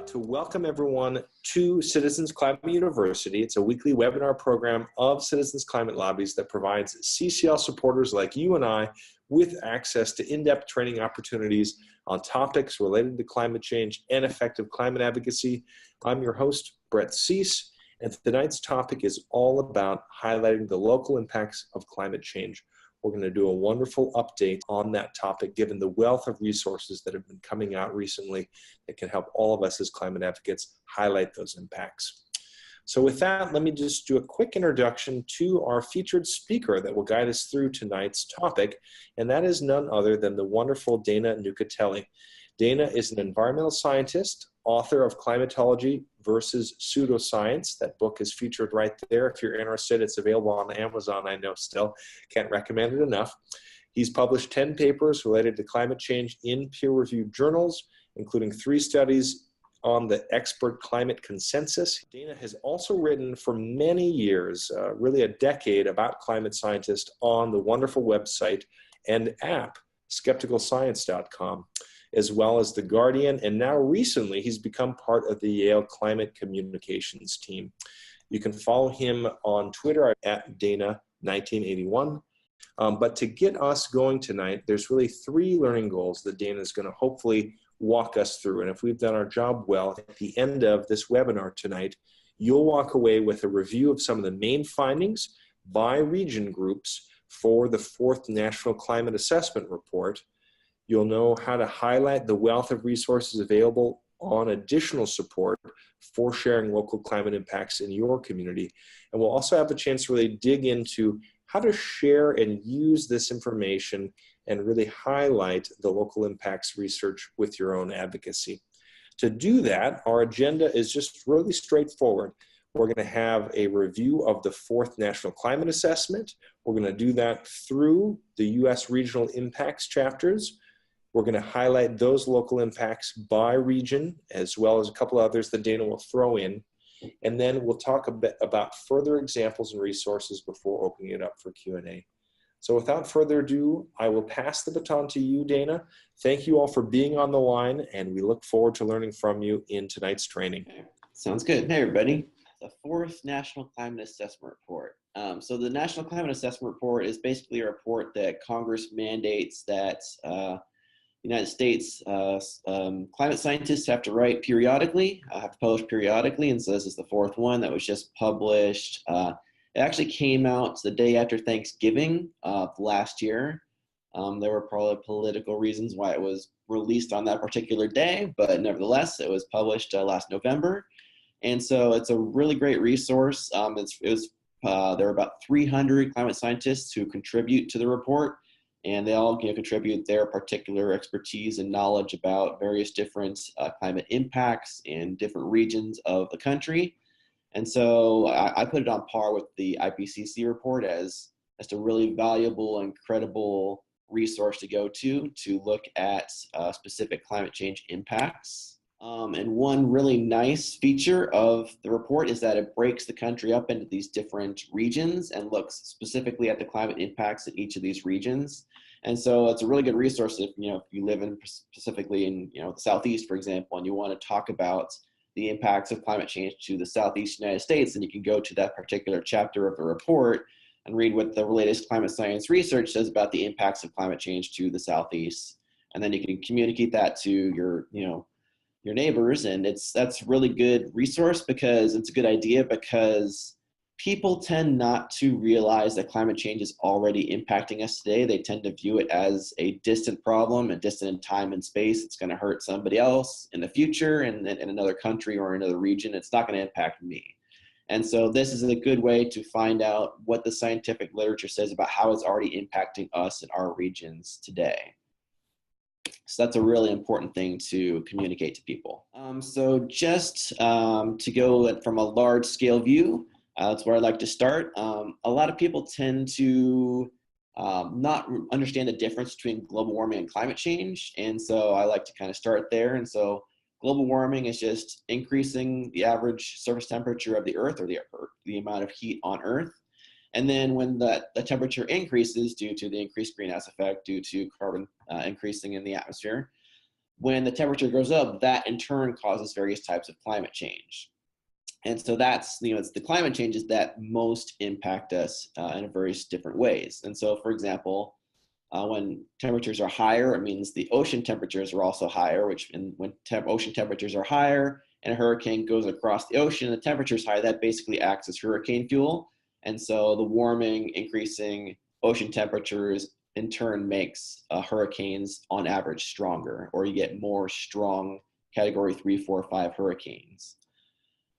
to welcome everyone to Citizens Climate University. It's a weekly webinar program of Citizens Climate Lobbies that provides CCL supporters like you and I with access to in-depth training opportunities on topics related to climate change and effective climate advocacy. I'm your host, Brett Cease, and tonight's topic is all about highlighting the local impacts of climate change. We're going to do a wonderful update on that topic, given the wealth of resources that have been coming out recently that can help all of us as climate advocates highlight those impacts. So with that, let me just do a quick introduction to our featured speaker that will guide us through tonight's topic, and that is none other than the wonderful Dana Nuccitelli. Dana is an environmental scientist, author of Climatology versus Pseudoscience. That book is featured right there. If you're interested, it's available on Amazon, I know still. Can't recommend it enough. He's published 10 papers related to climate change in peer-reviewed journals, including 3 studies on the expert climate consensus. Dana has also written for many years, really a decade, about climate scientists on the wonderful website and app, skepticalscience.com, as well as The Guardian, and now recently he's become part of the Yale Climate Communications team. You can follow him on Twitter at Dana1981. But to get us going tonight, there's really 3 learning goals that Dana is going to hopefully walk us through. And if we've done our job well, at the end of this webinar tonight, you'll walk away with a review of some of the main findings by region groups for the 4th National Climate Assessment Report. You'll know how to highlight the wealth of resources available on additional support for sharing local climate impacts in your community. And we'll also have a chance to really dig into how to share and use this information and really highlight the local impacts research with your own advocacy. To do that, our agenda is just really straightforward. We're going to have a review of the 4th National Climate Assessment. We're going to do that through the U.S. Regional Impacts chapters. We're going to highlight those local impacts by region, as well as a couple others that Dana will throw in. And then we'll talk a bit about further examples and resources before opening it up for Q&A. So without further ado, I will pass the baton to you, Dana. Thank you all for being on the line, and we look forward to learning from you in tonight's training. Sounds good. Hey, everybody. The 4th National Climate Assessment Report. So the National Climate Assessment Report is basically a report that Congress mandates that United States climate scientists have to write periodically, have to publish periodically, and so this is the 4th one that was just published. It actually came out the day after Thanksgiving of last year. There were probably political reasons why it was released on that particular day, but nevertheless, it was published last November. And so it's a really great resource. There are about 300 climate scientists who contribute to the report, and they all contribute their particular expertise and knowledge about various different climate impacts in different regions of the country. And so I put it on par with the IPCC report as a really valuable and credible resource to go to look at specific climate change impacts. And one really nice feature of the report is that it breaks the country up into these different regions and looks specifically at the climate impacts in each of these regions. And so it's a really good resource if you live specifically in the Southeast, for example, and you want to talk about the impacts of climate change to the Southeast United States, then you can go to that particular chapter of the report and read what the latest climate science research says about the impacts of climate change to the Southeast. And then you can communicate that to your neighbors. And that's really good resource because it's a good idea because people tend not to realize that climate change is already impacting us today. They tend to view it as a distant problem, a distant in time and space. It's going to hurt somebody else in the future and in another country or another region. It's not going to impact me. And so this is a good way to find out what the scientific literature says about how it's already impacting us in our regions today. So that's a really important thing to communicate to people. So just to go from a large scale view, that's where I'd like to start. A lot of people tend to not understand the difference between global warming and climate change. And so I like to kind of start there. And so global warming is just increasing the average surface temperature of the Earth, or the amount of heat on Earth. And then when the temperature increases due to the increased greenhouse effect, due to carbon increasing in the atmosphere, when the temperature goes up, that in turn causes various types of climate change. And so that's, it's the climate changes that most impact us in various different ways. And so, for example, when temperatures are higher, it means the ocean temperatures are also higher, when ocean temperatures are higher and a hurricane goes across the ocean, the temperature is high, that basically acts as hurricane fuel. And so the warming, increasing ocean temperatures in turn makes hurricanes on average stronger, or you get more strong category 3, 4, 5 hurricanes.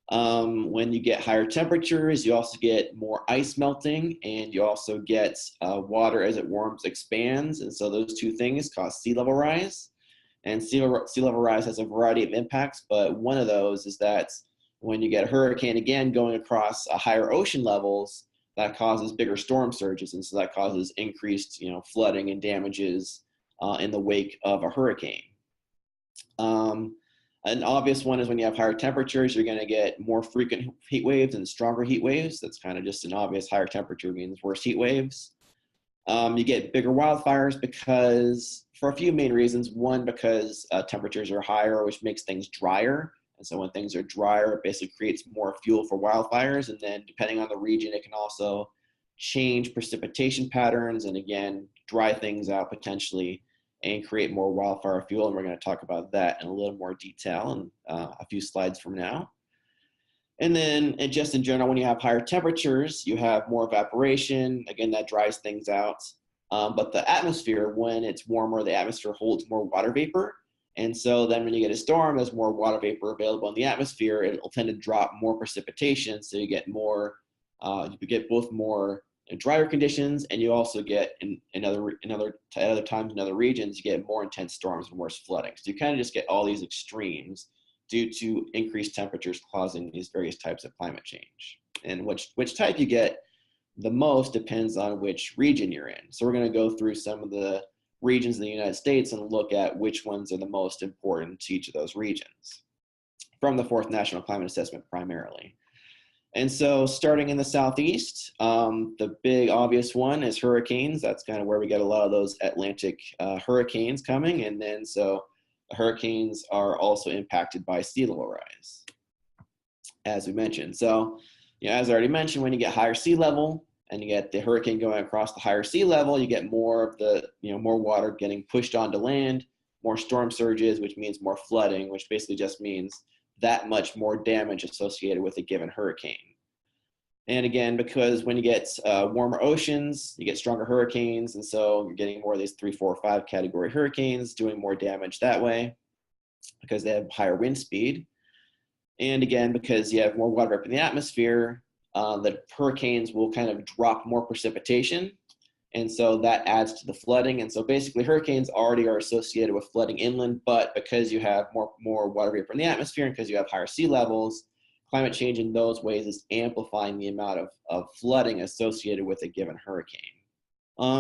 When you get higher temperatures, you also get more ice melting, and you also get water as it warms expands. And so those two things cause sea level rise. And sea level rise has a variety of impacts, but one of those is that when you get a hurricane again going across higher ocean levels, that causes bigger storm surges. And so that causes increased flooding and damages in the wake of a hurricane. An obvious one is when you have higher temperatures, you're going to get more frequent heat waves and stronger heat waves. That's kind of just an obvious. Higher temperature means worse heat waves. You get bigger wildfires for a few main reasons. One, because temperatures are higher, which makes things drier. And so when things are drier, it basically creates more fuel for wildfires. And then depending on the region, it can also change precipitation patterns and again, dry things out potentially and create more wildfire fuel. And we're going to talk about that in a little more detail in a few slides from now. And then just in general, when you have higher temperatures, you have more evaporation. Again, that dries things out. But the atmosphere, when it's warmer, the atmosphere holds more water vapor. And so then when you get a storm, there's more water vapor available in the atmosphere. It'll tend to drop more precipitation. So you get more, both more drier conditions, and you also get in other times in other regions, you get more intense storms and worse flooding. So you kind of just get all these extremes due to increased temperatures causing these various types of climate change. And which type you get the most depends on which region you're in. So we're going to go through some of the regions in the United States and look at which ones are the most important to each of those regions from the 4th National Climate Assessment primarily. And so starting in the Southeast, the big obvious one is hurricanes. That's kind of where we get a lot of those Atlantic hurricanes coming. And then so the hurricanes are also impacted by sea level rise, as we mentioned. So, as I already mentioned, when you get higher sea level and you get the hurricane going across the higher sea level, you get more of the, more water getting pushed onto land, more storm surges, which means more flooding, which basically just means that much more damage associated with a given hurricane. And again, because when you get warmer oceans, you get stronger hurricanes. And so you're getting more of these 3, 4, 5 category hurricanes doing more damage that way because they have higher wind speed. And again, because you have more water vapor in the atmosphere, the hurricanes will kind of drop more precipitation. And so that adds to the flooding. And so basically hurricanes already are associated with flooding inland, but because you have more water vapor in the atmosphere and because you have higher sea levels, climate change in those ways is amplifying the amount of flooding associated with a given hurricane.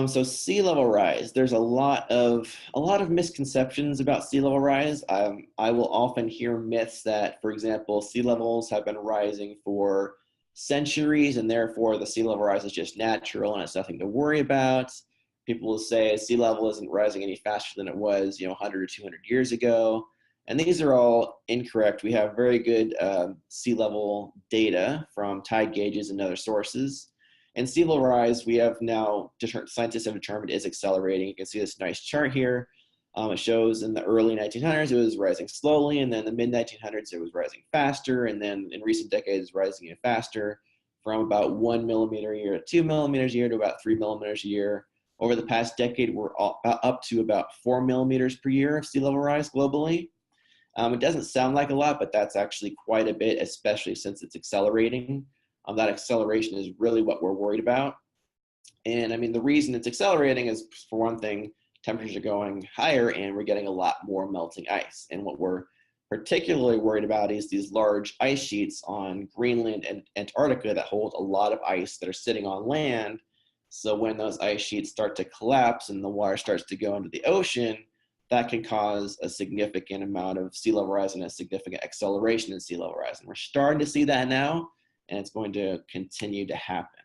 So sea level rise, there's a lot of misconceptions about sea level rise. I will often hear myths that, for example, sea levels have been rising for centuries and therefore the sea level rise is just natural and it's nothing to worry about. People will say sea level isn't rising any faster than it was 100 or 200 years ago, and these are all incorrect. We have very good sea level data from tide gauges and other sources, and sea level rise we have now scientists have determined is accelerating. You can see this nice chart here. It shows in the early 1900s it was rising slowly, and then the mid 1900s it was rising faster, and then in recent decades rising even faster from about 1 millimeter a year to 2 millimeters a year to about 3 millimeters a year. Over the past decade, we're up to about 4 millimeters per year of sea level rise globally. It doesn't sound like a lot, but that's actually quite a bit, especially since it's accelerating. That acceleration is really what we're worried about. And I mean, the reason it's accelerating is, for one thing, temperatures are going higher and we're getting a lot more melting ice. And what we're particularly worried about is these large ice sheets on Greenland and Antarctica that hold a lot of ice that are sitting on land. So when those ice sheets start to collapse and the water starts to go into the ocean, that can cause a significant amount of sea level rise and a significant acceleration in sea level rise. And we're starting to see that now, and it's going to continue to happen.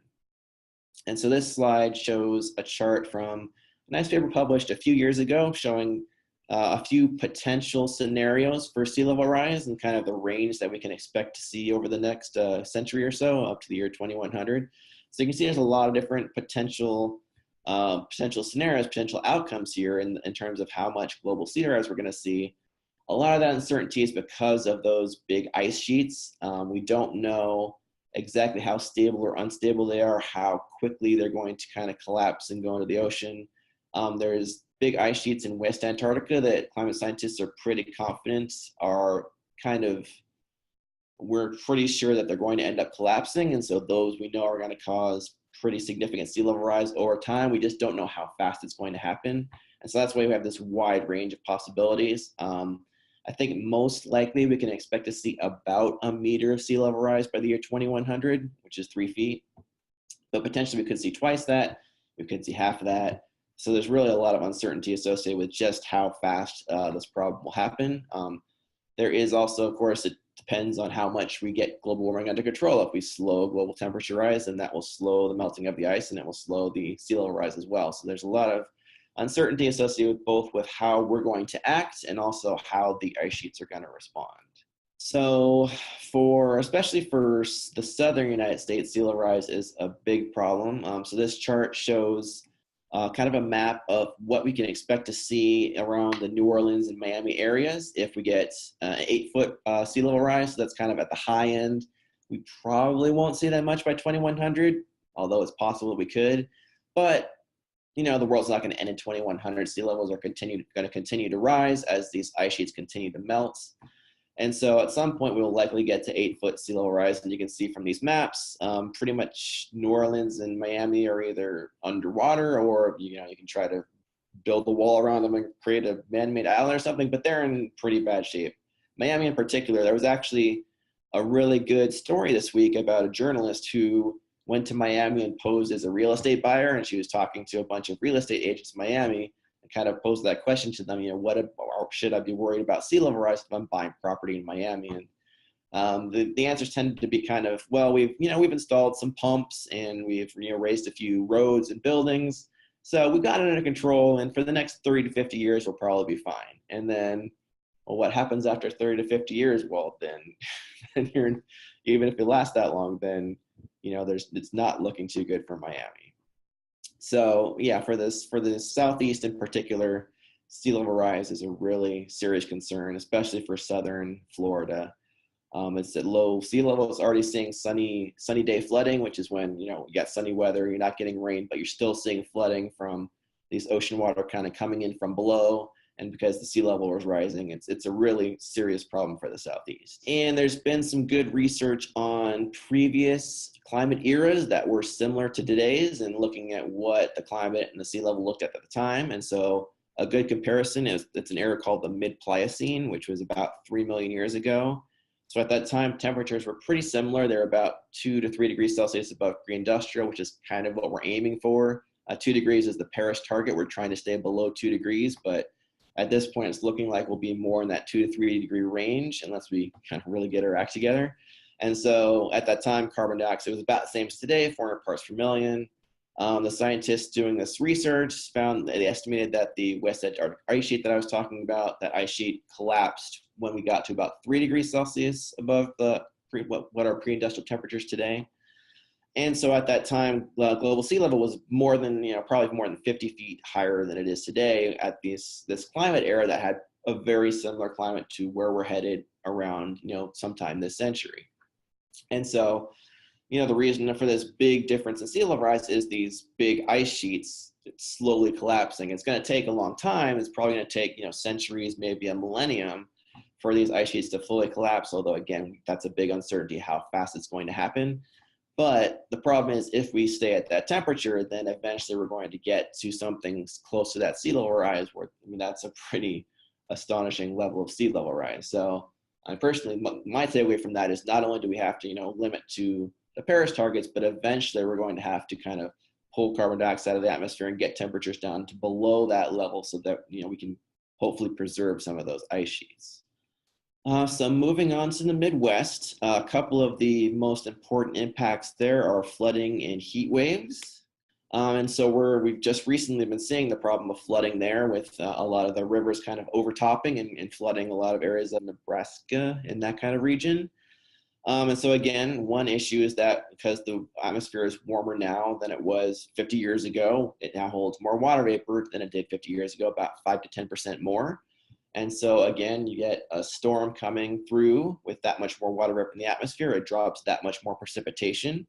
And so this slide shows a chart from a nice paper published a few years ago showing a few potential scenarios for sea level rise and kind of the range that we can expect to see over the next century or so up to the year 2100. So you can see there's a lot of different potential scenarios, potential outcomes here in terms of how much global sea rise we're going to see. A lot of that uncertainty is because of those big ice sheets. We don't know exactly how stable or unstable they are, how quickly they're going to kind of collapse and go into the ocean. There's big ice sheets in West Antarctica that climate scientists are pretty confident we're pretty sure that they're going to end up collapsing. And so those we know are going to cause pretty significant sea level rise over time. We just don't know how fast it's going to happen. And so that's why we have this wide range of possibilities. I think most likely we can expect to see about a meter of sea level rise by the year 2100, which is 3 feet. But potentially we could see twice that, we could see half of that. So there's really a lot of uncertainty associated with just how fast this problem will happen. There is also, of course, it depends on how much we get global warming under control. If we slow global temperature rise, then that will slow the melting of the ice and it will slow the sea level rise as well. So there's a lot of uncertainty associated with both with how we're going to act and also how the ice sheets are going to respond. So especially for the southern United States, sea level rise is a big problem. So this chart shows kind of a map of what we can expect to see around the New Orleans and Miami areas if we get an 8-foot sea level rise. So that's kind of at the high end. We probably won't see that much by 2100, although it's possible we could. But the world's not going to end in 2100. Sea levels are going to continue to rise as these ice sheets continue to melt. And so at some point, we will likely get to 8-foot sea level rise. And you can see from these maps, pretty much New Orleans and Miami are either underwater or, you can try to build a wall around them and create a man-made island or something, but they're in pretty bad shape. Miami in particular, there was actually a really good story this week about a journalist who went to Miami and posed as a real estate buyer. And she was talking to a bunch of real estate agents in Miami and kind of posed that question to them, should I be worried about sea level rise if I'm buying property in Miami? And the answers tended to be kind of, well, we've installed some pumps and we've raised a few roads and buildings. So we got it under control. And for the next 30 to 50 years, we'll probably be fine. And then, well, what happens after 30 to 50 years? Well, then even if it lasts that long, then it's not looking too good for Miami. So yeah, for the Southeast in particular, sea level rise is a really serious concern, especially for southern Florida. It's at low sea levels, already seeing sunny day flooding, which is when you got sunny weather, you're not getting rain, but you're still seeing flooding from these ocean water kind of coming in from below. And because the sea level is rising, it's a really serious problem for the Southeast. And there's been some good research on previous climate eras that were similar to today's and looking at what the climate and the sea level looked at the time. And so a good comparison it's an era called the mid-Pliocene, which was about 3 million years ago. So at that time, temperatures were pretty similar. They're about 2 to 3 degrees Celsius above pre-industrial, which is kind of what we're aiming for. 2 degrees is the Paris target. We're trying to stay below 2 degrees, but at this point, it's looking like we'll be more in that 2 to 3 degree range unless we kind of really get our act together. And so at that time, carbon dioxide was about the same as today, 400 parts per million. The scientists doing this research they estimated that the West Antarctic ice sheet that I was talking about, that ice sheet collapsed when we got to about 3 degrees Celsius above what are pre-industrial temperatures today. And so at that time, global sea level was probably more than 50 feet higher than it is today at this climate era that had a very similar climate to where we're headed around, sometime this century. And so, the reason for this big difference in sea level rise is these big ice sheets slowly collapsing. It's going to take a long time. It's probably going to take, centuries, maybe a millennium for these ice sheets to fully collapse. Although again, that's a big uncertainty how fast it's going to happen. But the problem is if we stay at that temperature, then eventually we're going to get to something close to that sea level rise where, that's a pretty astonishing level of sea level rise. So I personally, my takeaway from that is not only do we have to, limit to the Paris targets, but eventually we're going to have to kind of pull carbon dioxide out of the atmosphere and get temperatures down to below that level so that, we can hopefully preserve some of those ice sheets. So moving on to the Midwest, a couple of the most important impacts there are flooding and heat waves. And so we've just recently been seeing the problem of flooding there with a lot of the rivers kind of overtopping and flooding a lot of areas of Nebraska in that kind of region. And so again, one issue is that because the atmosphere is warmer now than it was 50 years ago, it now holds more water vapor than it did 50 years ago, about 5 to 10% more. And so again, you get a storm coming through with that much more water vapor in the atmosphere, it drops that much more precipitation.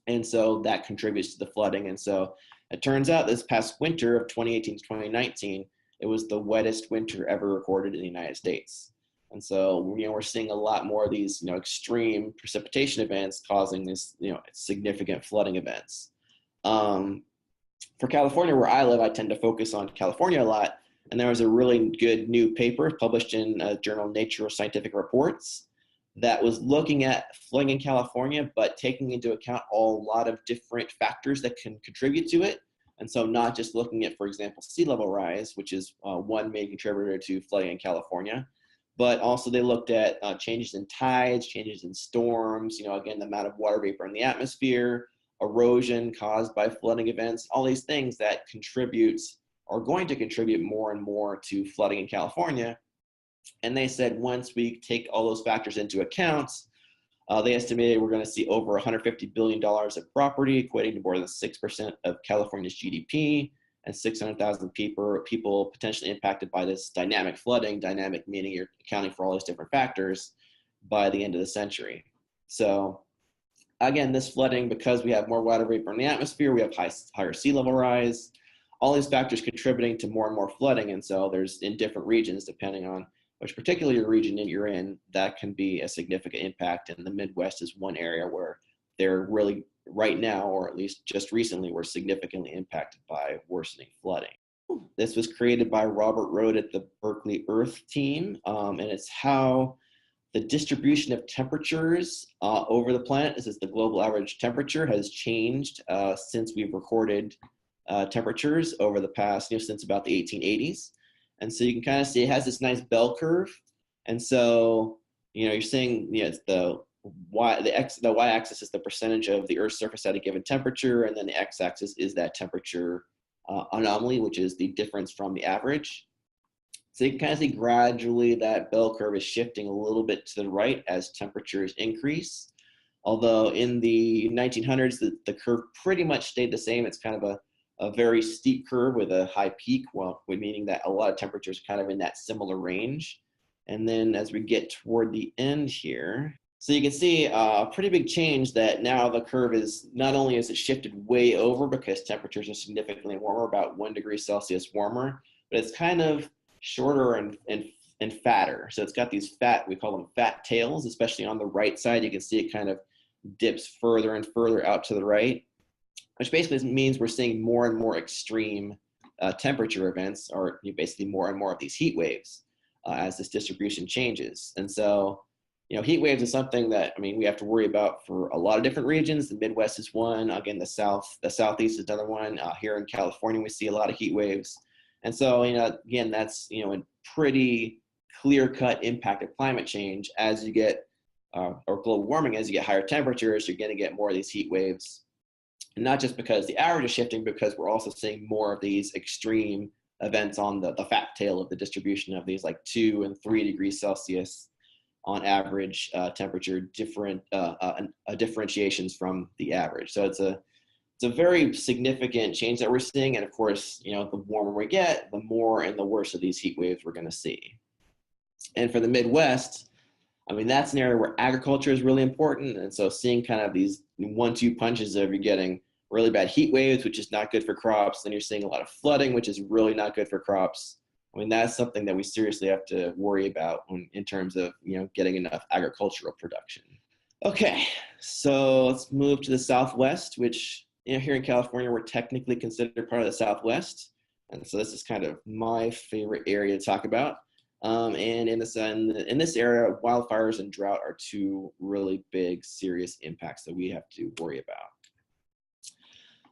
And so that contributes to the flooding. And so it turns out this past winter of 2018 to 2019, it was the wettest winter ever recorded in the United States. And so, we're seeing a lot more of these, extreme precipitation events causing this, significant flooding events. For California, where I live, I tend to focus on California a lot. And there was a really good new paper published in a journal, Nature Scientific Reports, that was looking at flooding in California, but taking into account a lot of different factors that can contribute to it. And so not just looking at, for example, sea level rise, which is one main contributor to flooding in California, but also they looked at changes in tides, changes in storms, again, the amount of water vapor in the atmosphere, erosion caused by flooding events, all these things that are going to contribute more and more to flooding in California. And they said once we take all those factors into account, they estimated we're going to see over $150 billion of property, equating to more than 6% of California's GDP, and 600,000 people potentially impacted by this dynamic flooding, dynamic meaning you're accounting for all these different factors by the end of the century. So again, this flooding, because we have more water vapor in the atmosphere, we have higher sea level rise, all these factors contributing to more and more flooding. And so there's in different regions, depending on which particular region that you're in, that can be a significant impact. And the Midwest is one area where they're really right now, or at least just recently, were significantly impacted by worsening flooding. This was created by Robert Rohde at the Berkeley Earth team, and it's how the distribution of temperatures over the planet, this is the global average temperature, has changed since we've recorded temperatures over the past, since about the 1880s. And so you can kind of see it has this nice bell curve. And so, you're seeing, it's the y-axis is the percentage of the Earth's surface at a given temperature, and then the x-axis is that temperature anomaly, which is the difference from the average. So you can kind of see gradually that bell curve is shifting a little bit to the right as temperatures increase. Although in the 1900s, the curve pretty much stayed the same. It's kind of a very steep curve with a high peak, meaning that a lot of temperatures are kind of in that similar range. And then as we get toward the end here, so you can see a pretty big change that now the curve is, not only is it shifted way over because temperatures are significantly warmer, about 1 degree Celsius warmer, but it's kind of shorter and fatter. So it's got these we call them fat tails, especially on the right side. You can see it kind of dips further and further out to the right, which basically means we're seeing more and more extreme temperature events, or basically more and more of these heat waves as this distribution changes. And so, heat waves is something that, we have to worry about for a lot of different regions. The Midwest is one. Again, the Southeast is another one. Here in California, we see a lot of heat waves. And so, again, that's, a pretty clear-cut impact of climate change as you get, or global warming, as you get higher temperatures, you're going to get more of these heat waves. And not just because the average is shifting, because we're also seeing more of these extreme events on the fat tail of the distribution of these, like 2 and 3 degrees Celsius on average temperature, differentiations from the average. So it's a very significant change that we're seeing. And of course, the warmer we get, the more and the worse of these heat waves we're going to see. And for the Midwest, that's an area where agriculture is really important. And so seeing kind of these 1-2 punches of you're getting really bad heat waves, which is not good for crops. Then you're seeing a lot of flooding, which is really not good for crops. That's something that we seriously have to worry about in terms of, getting enough agricultural production. Okay, so let's move to the Southwest, which, here in California, we're technically considered part of the Southwest. And so this is kind of my favorite area to talk about. And in this area, wildfires and drought are 2 really big, serious impacts that we have to worry about.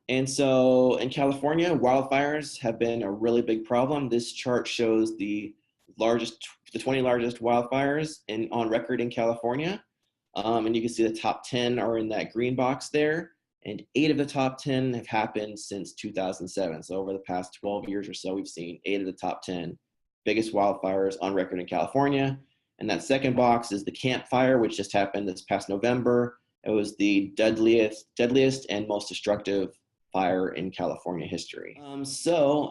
And so in California, wildfires have been a really big problem. This chart shows the 20 largest wildfires on record in California. And you can see the top 10 are in that green box there. and 8 of the top 10 have happened since 2007. So over the past 12 years or so, we've seen 8 of the top 10 biggest wildfires on record in California. And that second box is the Camp Fire, which just happened this past November. It was the deadliest and most destructive fire in California history.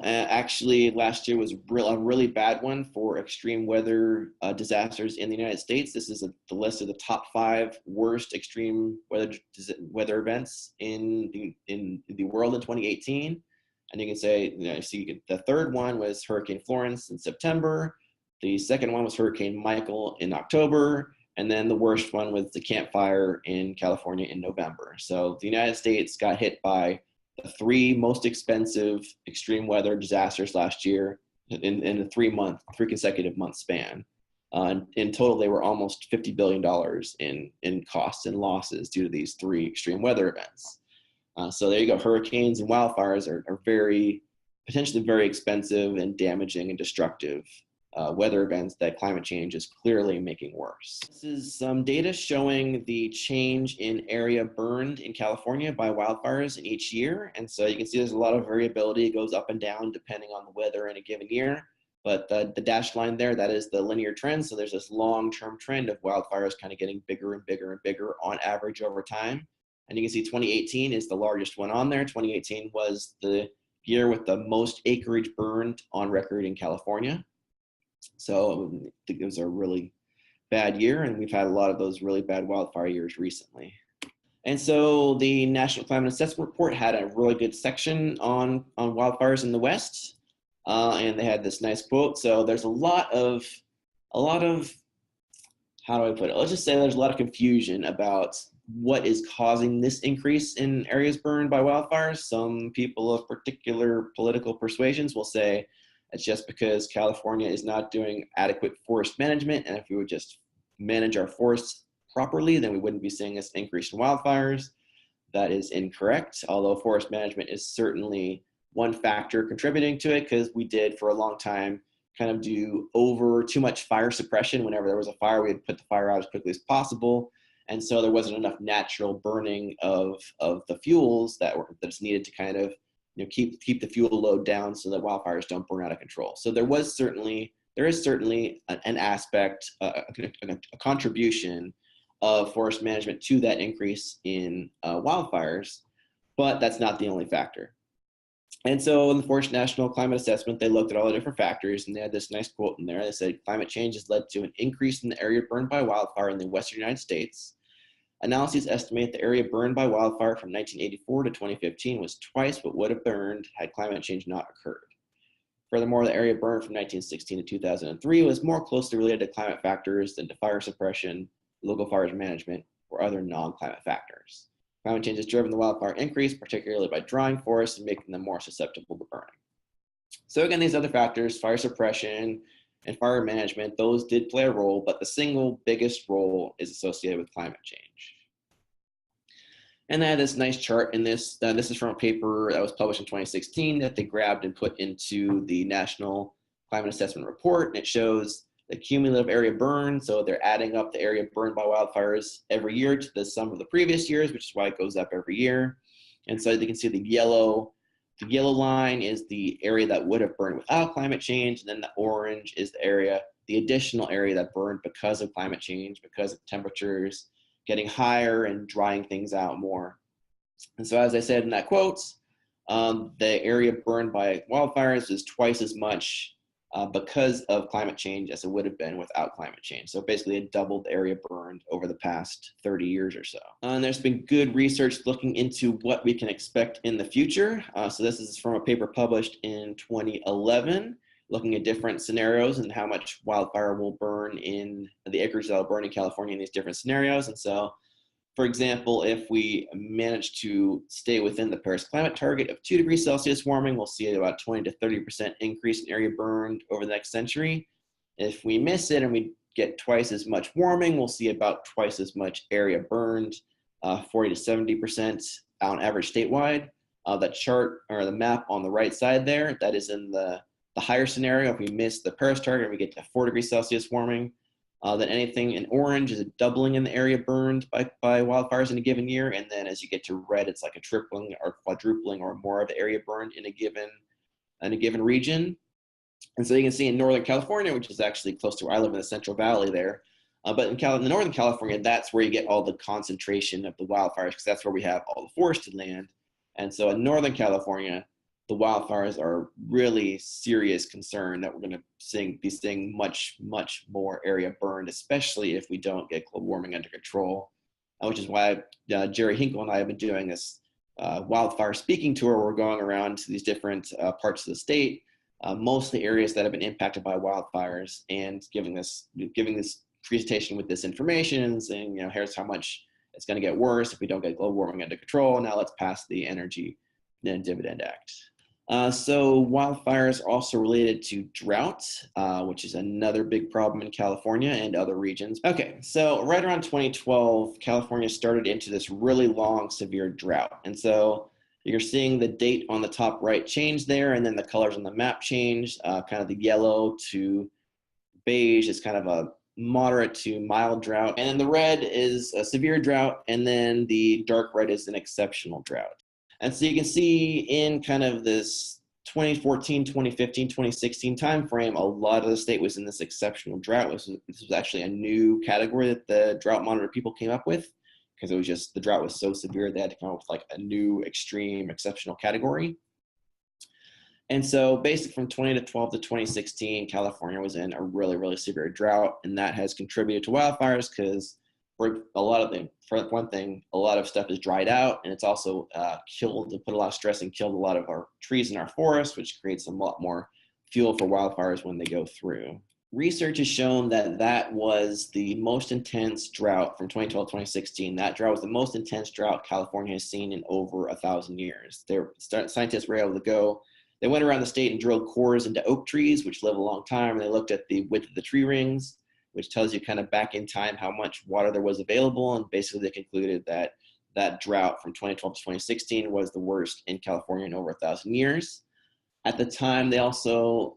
Actually, last year was a really bad one for extreme weather disasters in the United States. This is the list of the top 5 worst extreme weather events in the world in 2018. And you can say, the third one was Hurricane Florence in September. The second one was Hurricane Michael in October. And then the worst one was the Camp Fire in California in November. So the United States got hit by the 3 most expensive extreme weather disasters last year in a 3 consecutive month span. In total, they were almost $50 billion in costs and losses due to these 3 extreme weather events. So there you go. Hurricanes and wildfires are potentially very expensive and damaging and destructive weather events that climate change is clearly making worse. This is some data showing the change in area burned in California by wildfires in each year. And so you can see there's a lot of variability. It goes up and down depending on the weather in a given year. But the dashed line there, that is the linear trend. So there's this long-term trend of wildfires kind of getting bigger and bigger and bigger on average over time. And you can see 2018 is the largest one on there. 2018 was the year with the most acreage burned on record in California. So I think it was a really bad year, and we've had a lot of those really bad wildfire years recently. And so the National Climate Assessment Report had a really good section on wildfires in the West, and they had this nice quote. So there's a lot of, how do I put it? Let's just say there's a lot of confusion about what is causing this increase in areas burned by wildfires. Some people of particular political persuasions will say it's just because California is not doing adequate forest management, and if we would just manage our forests properly, then we wouldn't be seeing this increase in wildfires. That is incorrect, although forest management is certainly one factor contributing to it, because we did for a long time kind of do too much fire suppression. Whenever there was a fire, we'd put the fire out as quickly as possible. And so there wasn't enough natural burning of the fuels that's needed to kind of keep the fuel load down so that wildfires don't burn out of control. So there is certainly an aspect, a contribution of forest management to that increase in wildfires, but that's not the only factor. And so in the Forest National Climate Assessment, they looked at all the different factors, and they had this nice quote in there. They said, climate change has led to an increase in the area burned by wildfire in the Western United States. Analyses estimate the area burned by wildfire from 1984 to 2015 was twice what would have burned had climate change not occurred. Furthermore, the area burned from 1916 to 2003 was more closely related to climate factors than to fire suppression, local fires management, or other non-climate factors. Climate change has driven the wildfire increase, particularly by drying forests and making them more susceptible to burning. So again, these other factors, fire suppression and fire management, those did play a role, but the single biggest role is associated with climate change. And I had this nice chart in this. This is from a paper that was published in 2016 that they grabbed and put into the National Climate Assessment Report. And it shows the cumulative area burned. So they're adding up the area burned by wildfires every year to the sum of the previous years, which is why it goes up every year. And so you can see the yellow line is the area that would have burned without climate change. And then the orange is the additional area that burned because of climate change, because of temperatures getting higher and drying things out more. And so as I said in that quote, the area burned by wildfires is twice as much because of climate change as it would have been without climate change. So basically it doubled the area burned over the past 30 years or so. And there's been good research looking into what we can expect in the future. So this is from a paper published in 2011, looking at different scenarios and how much wildfire will burn in the acreage that will burn in California in these different scenarios. And so, for example, if we manage to stay within the Paris climate target of 2 degrees Celsius warming, we'll see about 20 to 30% increase in area burned over the next century. If we miss it and we get twice as much warming, we'll see about twice as much area burned, 40 to 70% on average statewide. That chart or the map on the right side there, that is in the higher scenario. If we miss the Paris target and we get to 4 degrees Celsius warming, Then anything in orange is a doubling in the area burned by wildfires in a given year. And then as you get to red, it's like a tripling or quadrupling or more of the area burned in a given region. And so you can see in Northern California, which is actually close to where I live in the Central Valley there, but in the Northern California, that's where you get all the concentration of the wildfires, because that's where we have all the forested land. And so in Northern California, the wildfires are a really serious concern that we're going to be seeing much, much more area burned, especially if we don't get global warming under control, which is why Jerry Hinkle and I have been doing this wildfire speaking tour. We're going around to these different parts of the state, mostly areas that have been impacted by wildfires, and giving this presentation with this information and saying, here's how much it's going to get worse if we don't get global warming under control. Now let's pass the Energy Dividend Act. So wildfires are also related to drought, which is another big problem in California and other regions. Okay, so right around 2012, California started into this really long, severe drought. And so you're seeing the date on the top right change there, and then the colors on the map change. Kind of the yellow to beige is kind of a moderate to mild drought. And then the red is a severe drought, and then the dark red is an exceptional drought. And so you can see in kind of this 2014, 2015, 2016 timeframe, a lot of the state was in this exceptional drought. This was actually a new category that the drought monitor people came up with, because it was just, the drought was so severe they had to come up with like a new extreme exceptional category. And so basically from 2012 to 2016, California was in a really, really severe drought, and that has contributed to wildfires because for one thing, a lot of stuff is dried out, and it's also put a lot of stress and killed a lot of our trees in our forests, which creates a lot more fuel for wildfires when they go through. Research has shown that that was the most intense drought from 2012 to 2016. That drought was the most intense drought California has seen in over 1,000 years. Scientists were able to go. They went around the state and drilled cores into oak trees, which live a long time, and they looked at the width of the tree rings, which tells you kind of back in time how much water there was available. And basically they concluded that that drought from 2012 to 2016 was the worst in California in over 1,000 years. At the time, they also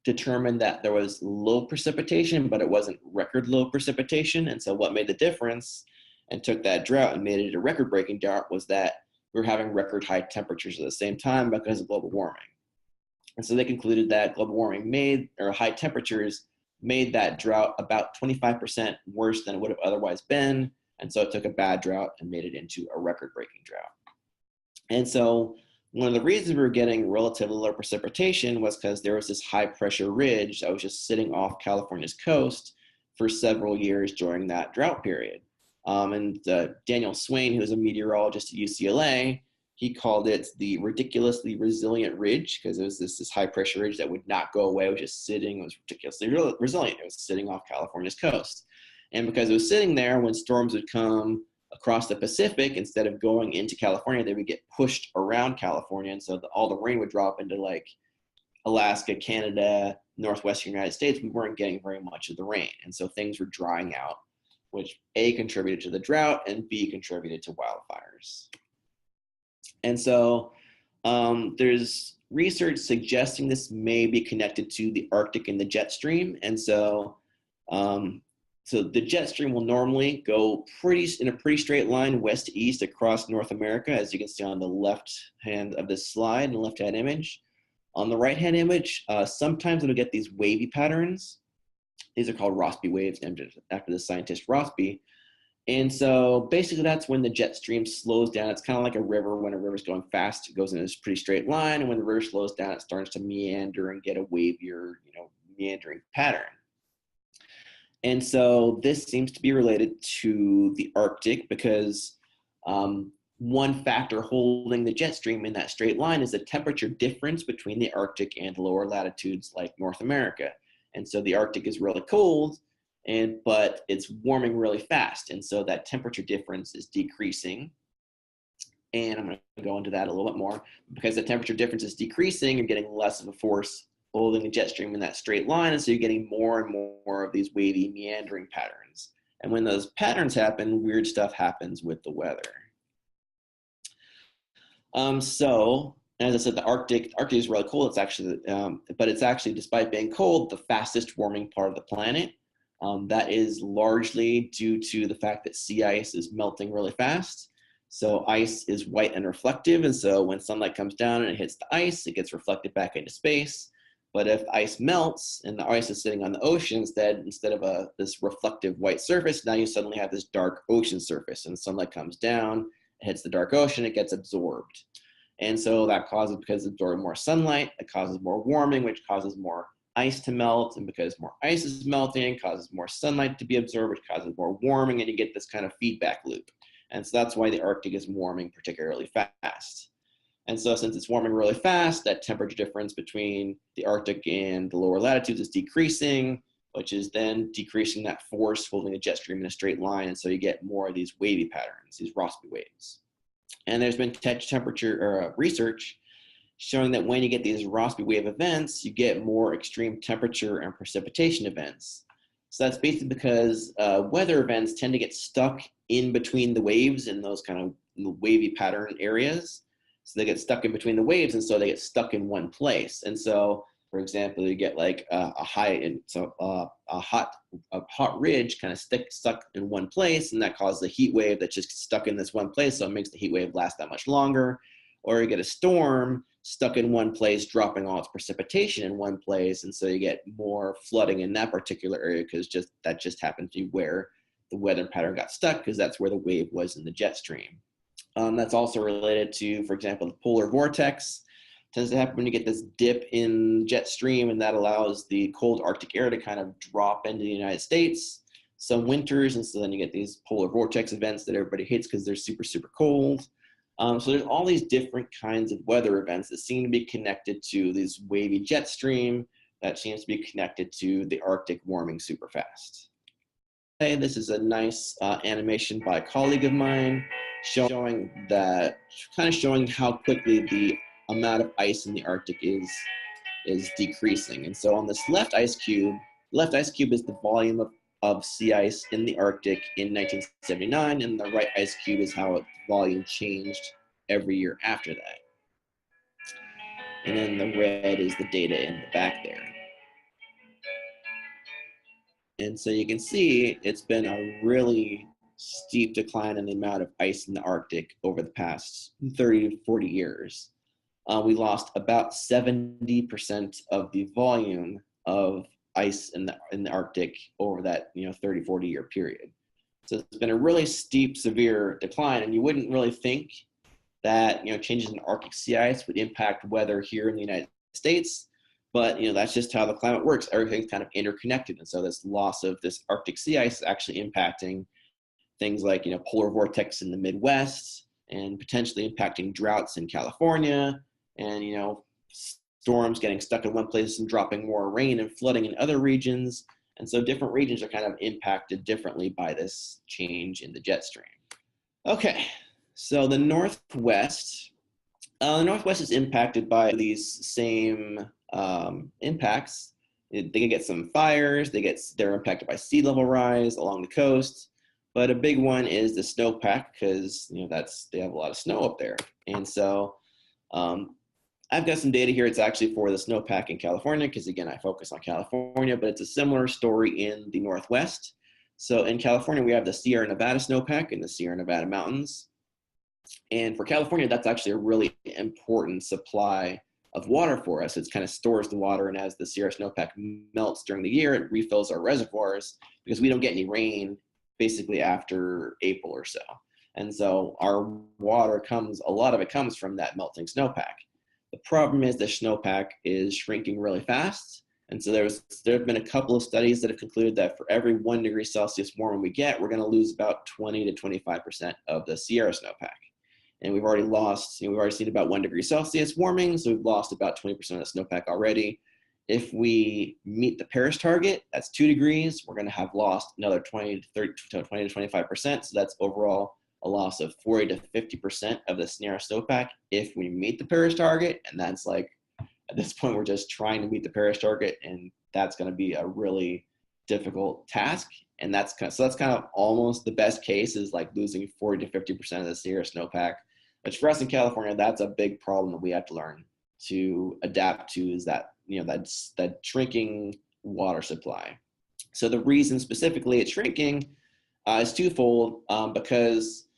determined that there was low precipitation, but it wasn't record low precipitation. And so what made the difference and took that drought and made it a record-breaking drought was that we were having record high temperatures at the same time because of global warming. And so they concluded that global warming high temperatures made that drought about 25% worse than it would have otherwise been. And so it took a bad drought and made it into a record-breaking drought. And so one of the reasons we were getting relatively low precipitation was because there was this high pressure ridge that was just sitting off California's coast for several years during that drought period. And Daniel Swain, who was a meteorologist at UCLA, he called it the ridiculously resilient ridge, because it was this high pressure ridge that would not go away. It was just sitting. It was ridiculously resilient. It was sitting off California's coast. And because it was sitting there, when storms would come across the Pacific, instead of going into California, they would get pushed around California. And so all the rain would drop into like Alaska, Canada, northwestern United States. We weren't getting very much of the rain. And so things were drying out, which A, contributed to the drought, and B, contributed to wildfires. And so there's research suggesting this may be connected to the Arctic and the jet stream. And so the jet stream will normally go in a pretty straight line west to east across North America, as you can see on the left hand of this slide, in the left hand image. On the right hand image, sometimes it'll get these wavy patterns. These are called Rossby waves, after the scientist Rossby. And so basically that's when the jet stream slows down. It's kind of like a river. When a river's going fast, it goes in this pretty straight line. And when the river slows down, it starts to meander and get a wavier, meandering pattern. And so this seems to be related to the Arctic, because one factor holding the jet stream in that straight line is the temperature difference between the Arctic and lower latitudes like North America. And so the Arctic is really cold, but it's warming really fast. And so that temperature difference is decreasing. And I'm going to go into that a little bit more. Because the temperature difference is decreasing, you're getting less of a force holding the jet stream in that straight line. And so you're getting more and more of these wavy meandering patterns. And when those patterns happen, weird stuff happens with the weather. So as I said, the Arctic is really cold. It's actually, but it's actually, despite being cold, the fastest warming part of the planet. That is largely due to the fact that sea ice is melting really fast. So ice is white and reflective, and so when sunlight comes down and it hits the ice, it gets reflected back into space. But if ice melts and the ice is sitting on the ocean instead of this reflective white surface, now you suddenly have this dark ocean surface, and sunlight comes down, it hits the dark ocean, it gets absorbed. And so that causes, because it's absorbing more sunlight, it causes more warming, which causes more ice to melt, and because more ice is melting, it causes more sunlight to be absorbed, which causes more warming, and you get this kind of feedback loop. And so that's why the Arctic is warming particularly fast. And so since it's warming really fast, that temperature difference between the Arctic and the lower latitudes is decreasing, which is then decreasing that force holding the jet stream in a straight line. And so you get more of these wavy patterns, these Rossby waves. And there's been temperature research showing that when you get these Rossby wave events, you get more extreme temperature and precipitation events. So that's basically because weather events tend to get stuck in between the waves in those kind of wavy pattern areas. So they get stuck in between the waves, and so they get stuck in one place. And so, for example, you get like a hot ridge kind of stuck in one place, and that causes a heat wave that just gets stuck in this one place, so it makes the heat wave last that much longer. Or you get a storm stuck in one place, dropping all its precipitation in one place, and so you get more flooding in that particular area because that just happened to be where the weather pattern got stuck, because that's where the wave was in the jet stream. That's also related to, for example, the polar vortex. It tends to happen when you get this dip in jet stream, and that allows the cold Arctic air to kind of drop into the United States some winters, and so then you get these polar vortex events that everybody hates because they're super, super cold. So there's all these different kinds of weather events that seem to be connected to this wavy jet stream that seems to be connected to the Arctic warming super fast. Okay, this is a nice animation by a colleague of mine showing how quickly the amount of ice in the Arctic is decreasing. And so on this left ice cube is the volume of sea ice in the Arctic in 1979, and the right ice cube is how its volume changed every year after that. And then the red is the data in the back there. And so you can see it's been a really steep decline in the amount of ice in the Arctic over the past 30 to 40 years. We lost about 70% of the volume of ice in the Arctic over that 30, 40 year period. So it's been a really steep, severe decline, and you wouldn't really think that changes in Arctic sea ice would impact weather here in the United States, but that's just how the climate works. Everything's kind of interconnected, and so this loss of this Arctic sea ice is actually impacting things like polar vortex in the Midwest, and potentially impacting droughts in California, and storms getting stuck in one place and dropping more rain and flooding in other regions. And so different regions are kind of impacted differently by this change in the jet stream. Okay, so the Northwest is impacted by these same impacts. They can get some fires, they're impacted by sea level rise along the coast, but a big one is the snowpack, because they have a lot of snow up there. And so I've got some data here. It's actually for the snowpack in California, because again, I focus on California, but it's a similar story in the Northwest. So in California, we have the Sierra Nevada snowpack in the Sierra Nevada mountains. And for California, that's actually a really important supply of water for us. It kind of stores the water, and as the Sierra snowpack melts during the year, it refills our reservoirs, because we don't get any rain basically after April or so. And so our water a lot of it comes from that melting snowpack. The problem is the snowpack is shrinking really fast. And so there have been a couple of studies that have concluded that for every 1 degree Celsius warming we get, we're going to lose about 20 to 25% of the Sierra snowpack. And we've already seen about 1 degree Celsius warming, so we've lost about 20% of the snowpack already. If we meet the Paris target, that's 2 degrees, we're going to have lost another 20 to 25%. So that's overall a loss of 40 to 50% of the Sierra snowpack if we meet the Paris target. And that's like, at this point, we're just trying to meet the Paris target, and that's going to be a really difficult task. And that's kind of almost the best case, is like losing 40 to 50% of the Sierra snowpack. Which for us in California, that's a big problem that we have to learn to adapt to, is that that shrinking water supply. So the reason specifically it's shrinking is twofold, because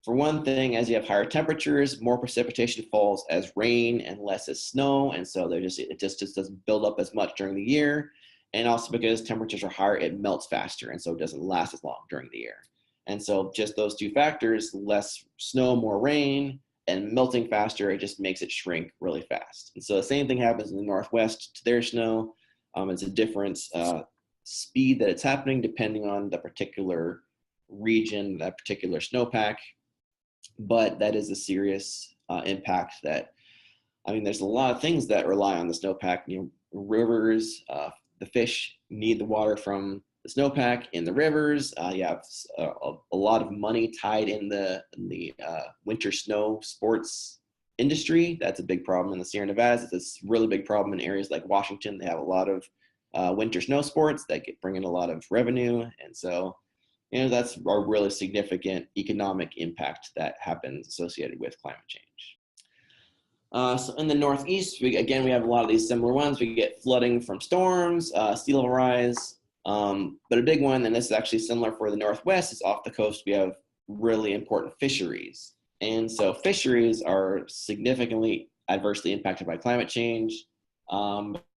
for one thing, as you have higher temperatures, more precipitation falls as rain and less as snow, and so it just doesn't build up as much during the year. And also because temperatures are higher, it melts faster, and so it doesn't last as long during the year. And so just those two factors, less snow, more rain, and melting faster, it just makes it shrink really fast. And so the same thing happens in the Northwest to their snow. It's a different speed that it's happening depending on the particular region, that particular snowpack. But that is a serious impact that, I mean, there's a lot of things that rely on the snowpack, rivers, the fish need the water from the snowpack in the rivers. You have a lot of money tied in the winter snow sports industry. That's a big problem in the Sierra Nevadas. It's a really big problem in areas like Washington. They have a lot of winter snow sports that bring in a lot of revenue. And so, that's a really significant economic impact that happens associated with climate change. So in the Northeast, we have a lot of these similar ones. We get flooding from storms, sea level rise, but a big one, and this is actually similar for the Northwest, is off the coast. We have really important fisheries. And so fisheries are significantly adversely impacted by climate change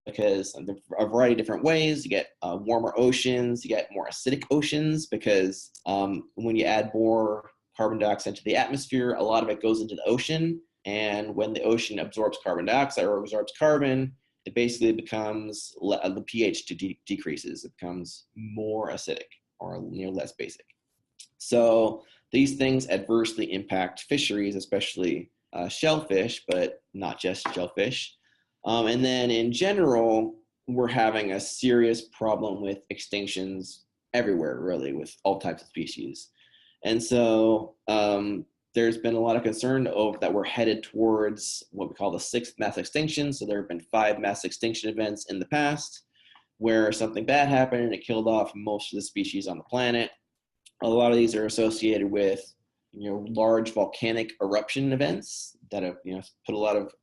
because of a variety of different ways. You get warmer oceans, you get more acidic oceans because when you add more carbon dioxide to the atmosphere, a lot of it goes into the ocean. And when the ocean absorbs carbon dioxide or absorbs carbon, it basically becomes, the pH decreases. It becomes more acidic or less basic. So these things adversely impact fisheries, especially shellfish, but not just shellfish. And then in general, we're having a serious problem with extinctions everywhere, really, with all types of species. And so there's been a lot of concern that we're headed towards what we call the 6th mass extinction. So there have been 5 mass extinction events in the past where something bad happened and it killed off most of the species on the planet. A lot of these are associated with, large volcanic eruption events that have, put a lot of,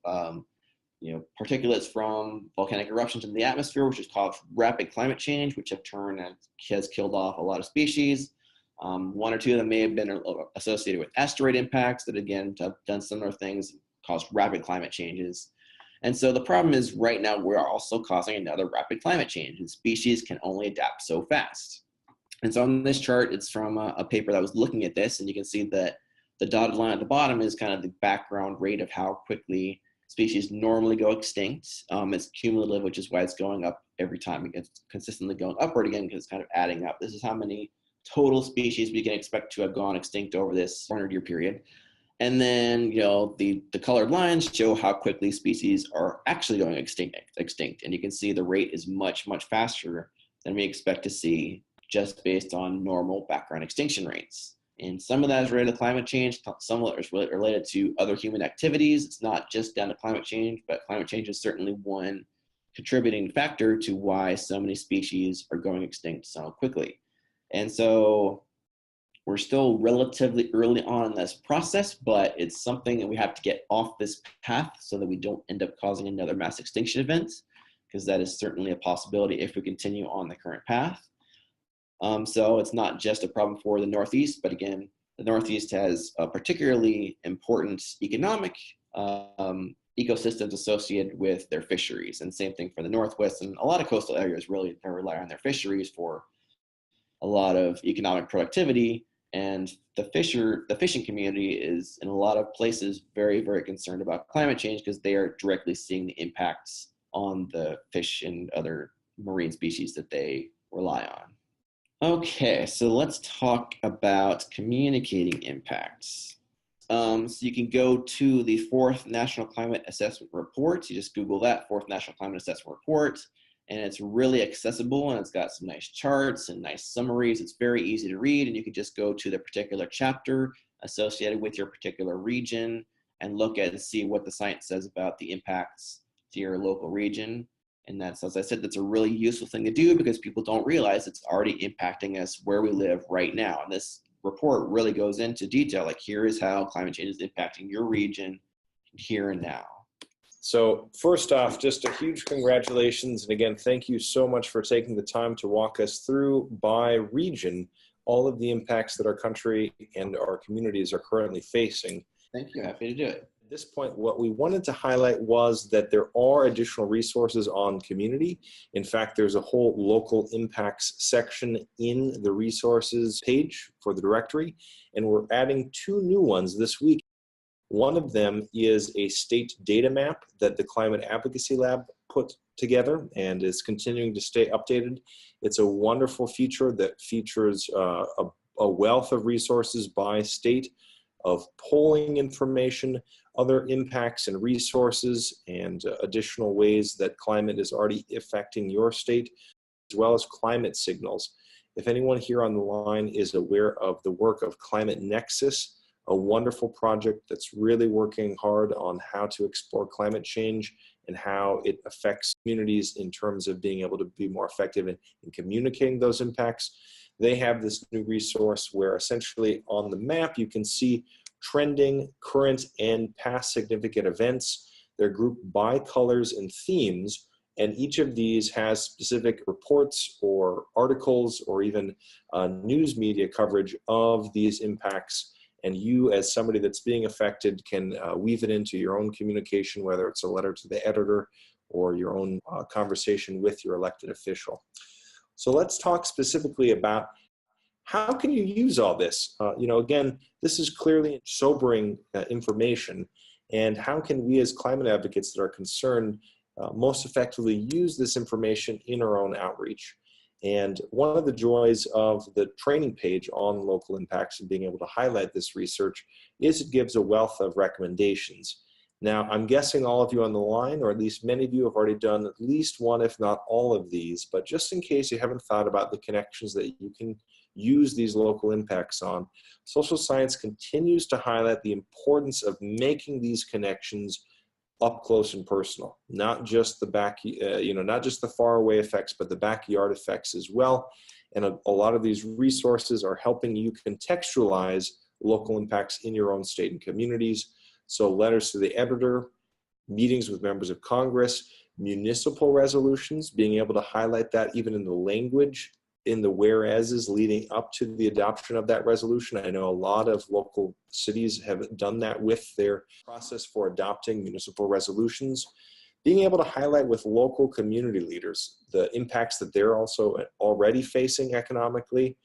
particulates from volcanic eruptions in the atmosphere, which has caused rapid climate change, which has killed off a lot of species. 1 or 2 of them may have been associated with asteroid impacts that, again, have done similar things, caused rapid climate changes. And so the problem is right now we're also causing another rapid climate change, and species can only adapt so fast. And so on this chart, it's from a paper that was looking at this, and you can see that the dotted line at the bottom is kind of the background rate of how quickly species normally go extinct. It's cumulative, which is why it's going up every time. It's consistently going upward again because it's kind of adding up. This is how many total species we can expect to have gone extinct over this 100-year period. And then, the colored lines show how quickly species are actually going extinct. And you can see the rate is much, much faster than we expect to see just based on normal background extinction rates. And some of that is related to climate change. Some of it is related to other human activities. It's not just down to climate change, but climate change is certainly one contributing factor to why so many species are going extinct so quickly. And so we're still relatively early on in this process, but it's something that we have to get off this path so that we don't end up causing another mass extinction event, because that is certainly a possibility if we continue on the current path. So it's not just a problem for the Northeast, but again, the Northeast has a particularly important economic ecosystems associated with their fisheries, and same thing for the Northwest, and a lot of coastal areas really rely on their fisheries for a lot of economic productivity. And the fishing community is in a lot of places very, very concerned about climate change because they are directly seeing the impacts on the fish and other marine species that they rely on. Okay, so let's talk about communicating impacts. So you can go to the 4th National Climate Assessment Report. You just Google that, 4th National Climate Assessment Report. And it's really accessible, and it's got some nice charts and nice summaries. It's very easy to read, and you can just go to the particular chapter associated with your particular region and look at and see what the science says about the impacts to your local region. And that's, as I said, that's a really useful thing to do because people don't realize it's already impacting us where we live right now. And this report really goes into detail, like here is how climate change is impacting your region here and now. So first off, just a huge congratulations. And again, thank you so much for taking the time to walk us through by region all of the impacts that our country and our communities are currently facing. Thank you. Happy to do it. At this point, what we wanted to highlight was that there are additional resources on community. In fact, there's a whole local impacts section in the resources page for the directory, and we're adding 2 new ones this week. One of them is a state data map that the Climate Advocacy Lab put together and is continuing to stay updated. It's a wonderful feature that features a wealth of resources by state, of polling information, other impacts and resources, and additional ways that climate is already affecting your state, as well as climate signals. If anyone here on the line is aware of the work of Climate Nexus, a wonderful project that's really working hard on how to explore climate change and how it affects communities in terms of being able to be more effective in communicating those impacts. They have this new resource where essentially on the map you can see trending, current, and past significant events. They're grouped by colors and themes, and each of these has specific reports or articles or even news media coverage of these impacts. And you, as somebody that's being affected, can weave it into your own communication, whether it's a letter to the editor or your own conversation with your elected official. So let's talk specifically about how can you use all this? Again, this is clearly sobering information. And how can we as climate advocates that are concerned most effectively use this information in our own outreach? And one of the joys of the training page on local impacts and being able to highlight this research is it gives a wealth of recommendations. Now, I'm guessing all of you on the line, or at least many of you have already done at least one, if not all of these, but just in case you haven't thought about the connections that you can use these local impacts on, social science continues to highlight the importance of making these connections up close and personal, not just the not just the far away effects, but the backyard effects as well. And a lot of these resources are helping you contextualize local impacts in your own state and communities. So letters to the editor, meetings with members of Congress, municipal resolutions, being able to highlight that even in the language in the whereases leading up to the adoption of that resolution. I know a lot of local cities have done that with their process for adopting municipal resolutions. Being able to highlight with local community leaders the impacts that they're also already facing economically,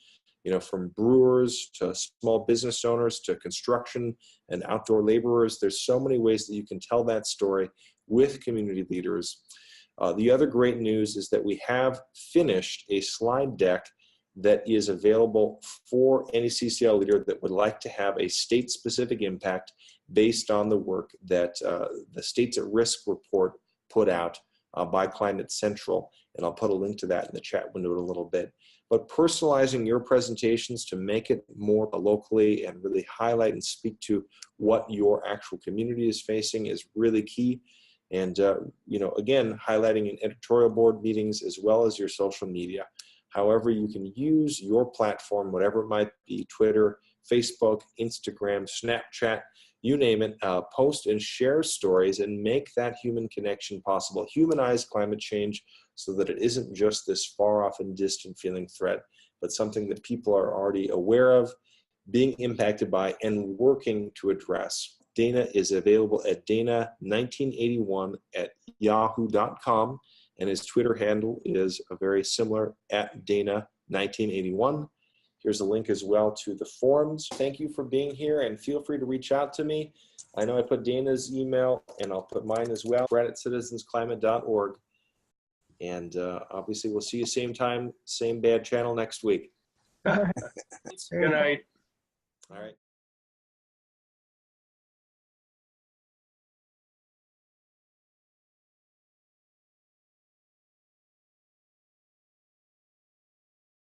from brewers to small business owners to construction and outdoor laborers. There's so many ways that you can tell that story with community leaders. The other great news is that we have finished a slide deck that is available for any CCL leader that would like to have a state-specific impact based on the work that the States at Risk report put out by Climate Central. And I'll put a link to that in the chat window in a little bit. But personalizing your presentations to make it more locally and really highlight and speak to what your actual community is facing is really key. And, again, highlighting in editorial board meetings as well as your social media. However, you can use your platform, whatever it might be, Twitter, Facebook, Instagram, Snapchat, you name it, post and share stories and make that human connection possible. Humanize climate change so that it isn't just this far off and distant feeling threat, but something that people are already aware of, being impacted by, and working to address. Dana is available at Dana1981 at yahoo.com, and his Twitter handle is very similar at Dana1981. Here's a link as well to the forums. Thank you for being here, and feel free to reach out to me. I know I put Dana's email, and I'll put mine as well, brett@citizensclimate.org. And obviously, we'll see you same time, same bad channel next week. Good night. All right.